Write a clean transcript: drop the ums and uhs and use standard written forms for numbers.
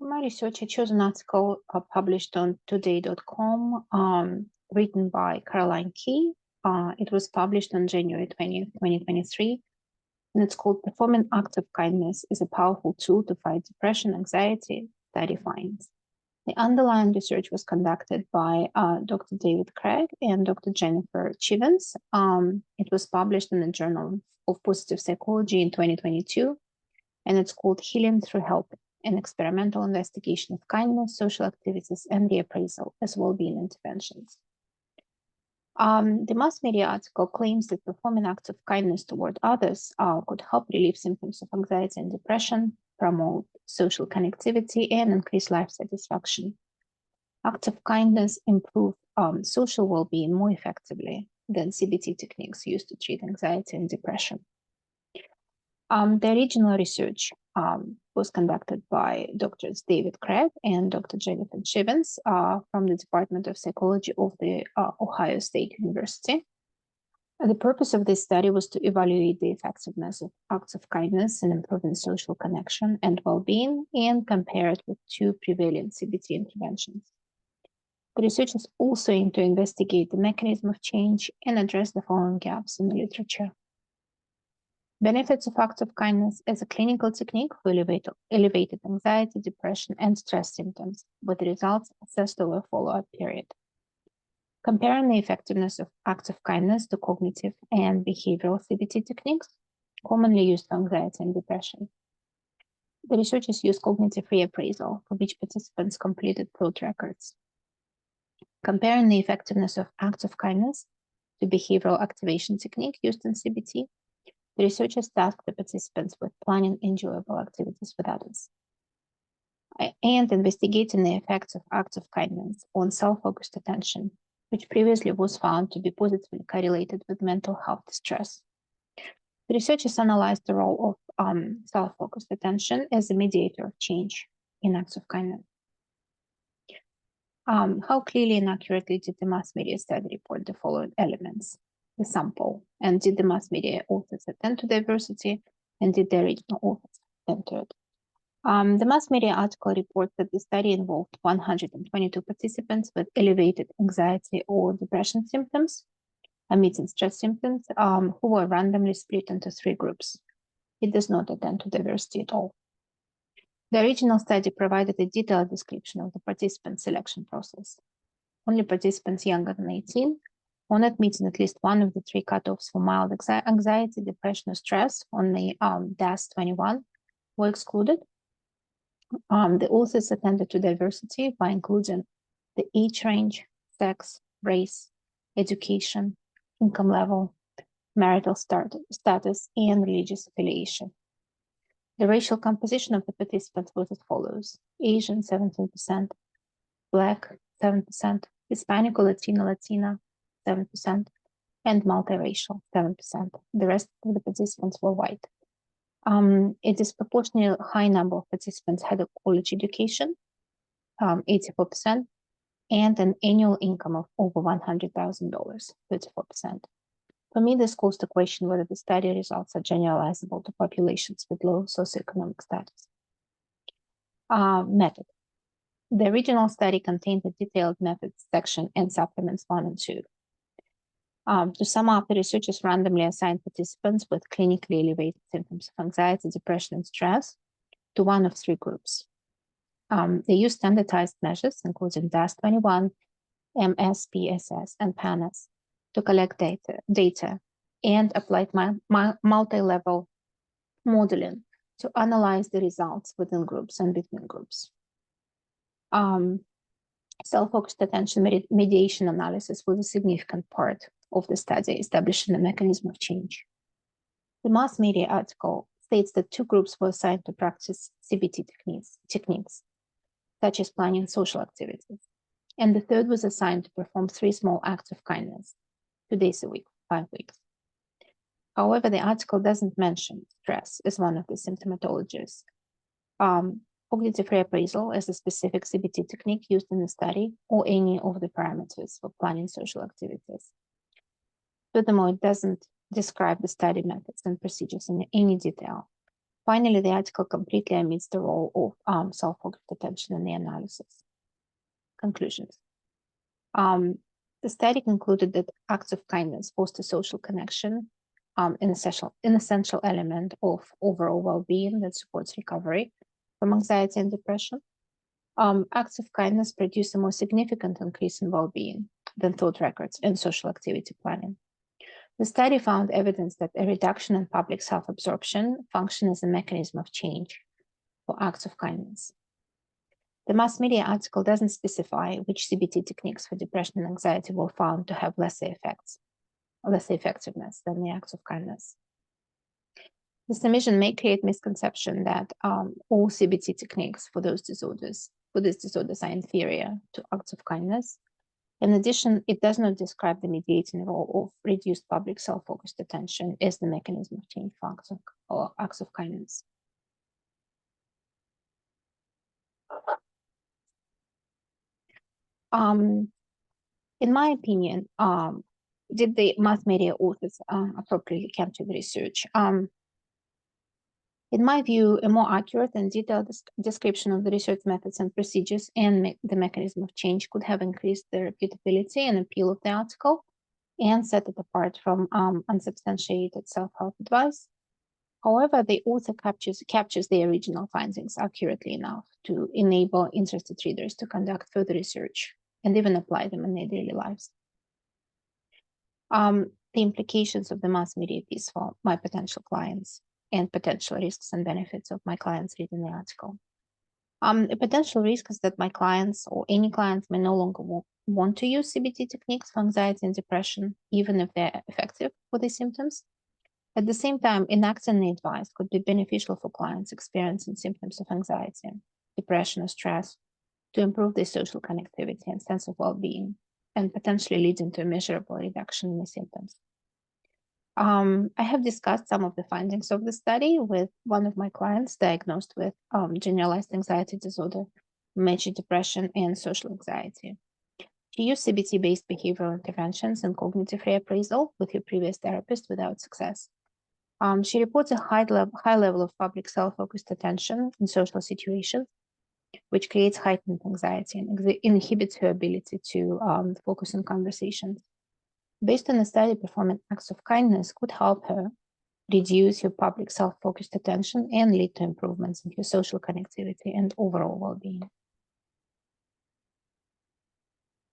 For my research, I chose an article published on today.com, written by Caroline Key. It was published on January 20th, 2023, and it's called Performing Acts of Kindness is a Powerful Tool to Fight Depression, Anxiety, Study Finds. The underlying research was conducted by Dr. David Craig and Dr. Jennifer Chivens. It was published in the Journal of Positive Psychology in 2022, and it's called Healing Through Helping, an experimental investigation of kindness, social activities, and reappraisal as well-being interventions. The mass media article claims that performing acts of kindness toward others could help relieve symptoms of anxiety and depression, promote social connectivity, and increase life satisfaction. Acts of kindness improve social well-being more effectively than CBT techniques used to treat anxiety and depression. The original research was conducted by Drs. David Craig and Dr. Jennifer Chivens from the Department of Psychology of the Ohio State University. The purpose of this study was to evaluate the effectiveness of acts of kindness in improving social connection and well-being and compare it with two prevailing CBT interventions. The research is also aimed to investigate the mechanism of change and address the following gaps in the literature. Benefits of acts of kindness as a clinical technique for elevated anxiety, depression, and stress symptoms, with the results assessed over a follow-up period. Comparing the effectiveness of acts of kindness to cognitive and behavioral CBT techniques commonly used for anxiety and depression. The researchers used cognitive reappraisal, for which participants completed thought records. Comparing the effectiveness of acts of kindness to behavioral activation technique used in CBT, the researchers tasked the participants with planning enjoyable activities with others and investigating the effects of acts of kindness on self-focused attention, which previously was found to be positively correlated with mental health distress. The researchers analyzed the role of self-focused attention as a mediator of change in acts of kindness. How clearly and accurately did the mass media study report the following elements? The sample, and did the mass media authors attend to diversity, and did the original authors attend to it? The mass media article reports that the study involved 122 participants with elevated anxiety or depression symptoms, omitting stress symptoms, who were randomly split into 3 groups. It does not attend to diversity at all. The original study provided a detailed description of the participant selection process. Only participants younger than 18 or not meeting at least one of the 3 cutoffs for mild anxiety, depression, or stress on the DAS-21 were excluded. The authors attended to diversity by including the age range, sex, race, education, income level, marital status, and religious affiliation. The racial composition of the participants was as follows: Asian 17%, Black 7%, Hispanic or Latina 7%, and multiracial 7%. The rest of the participants were white. A disproportionately high number of participants had a college education, 84%, and an annual income of over $100,000, 34%. For me, this calls to question whether the study results are generalizable to populations with low socioeconomic status. Method. The original study contained a detailed methods section and supplements 1 and 2. To sum up, the researchers randomly assigned participants with clinically elevated symptoms of anxiety, depression, and stress to one of 3 groups. They used standardized measures, including DAS-21, MSPSS, and PANAS, to collect data and applied multi-level modeling to analyze the results within groups and between groups. Self-focused attention mediation analysis was a significant part of the study, establishing the mechanism of change. The mass media article states that 2 groups were assigned to practice CBT techniques, such as planning social activities, and the 3rd was assigned to perform 3 small acts of kindness, 2 days a week, 5 weeks. However, the article doesn't mention stress as one of the symptomatologies. Cognitive reappraisal as a specific CBT technique used in the study, or any of the parameters for planning social activities. Furthermore, it doesn't describe the study methods and procedures in any detail. finally, the article completely omits the role of self-focused attention in the analysis. Conclusions. The study concluded that acts of kindness foster social connection, an essential element of overall well-being that supports recovery from anxiety and depression. Acts of kindness produce a more significant increase in well-being than thought records and social activity planning. The study found evidence that a reduction in public self-absorption functions as a mechanism of change for acts of kindness. The mass media article doesn't specify which CBT techniques for depression and anxiety were found to have less effectiveness than the acts of kindness. This omission may create misconception that all CBT techniques for these disorders are inferior to acts of kindness. In addition, it does not describe the mediating role of reduced public self-focused attention as the mechanism of change for acts of kindness. In my opinion, did the mass media authors appropriately capture the research? In my view, a more accurate and detailed description of the research methods and procedures and the mechanism of change could have increased the reputability and appeal of the article and set it apart from unsubstantiated self-help advice. However, the author captures the original findings accurately enough to enable interested readers to conduct further research and even apply them in their daily lives. The implications of the mass media piece for my potential clients and potential risks and benefits of my clients reading the article. A potential risk is that my clients or any clients may no longer want to use CBT techniques for anxiety and depression, even if they're effective for these symptoms. At the same time, enacting the advice could be beneficial for clients experiencing symptoms of anxiety, depression, or stress to improve their social connectivity and sense of well-being, and potentially leading to a measurable reduction in the symptoms. I have discussed some of the findings of the study with one of my clients diagnosed with generalized anxiety disorder, major depression, and social anxiety. She used CBT-based behavioral interventions and cognitive reappraisal with her previous therapist without success. She reports a high level of public self-focused attention in social situations, which creates heightened anxiety and inhibits her ability to focus on conversations. Based on the study, performing acts of kindness could help her reduce her public self-focused attention and lead to improvements in her social connectivity and overall well-being.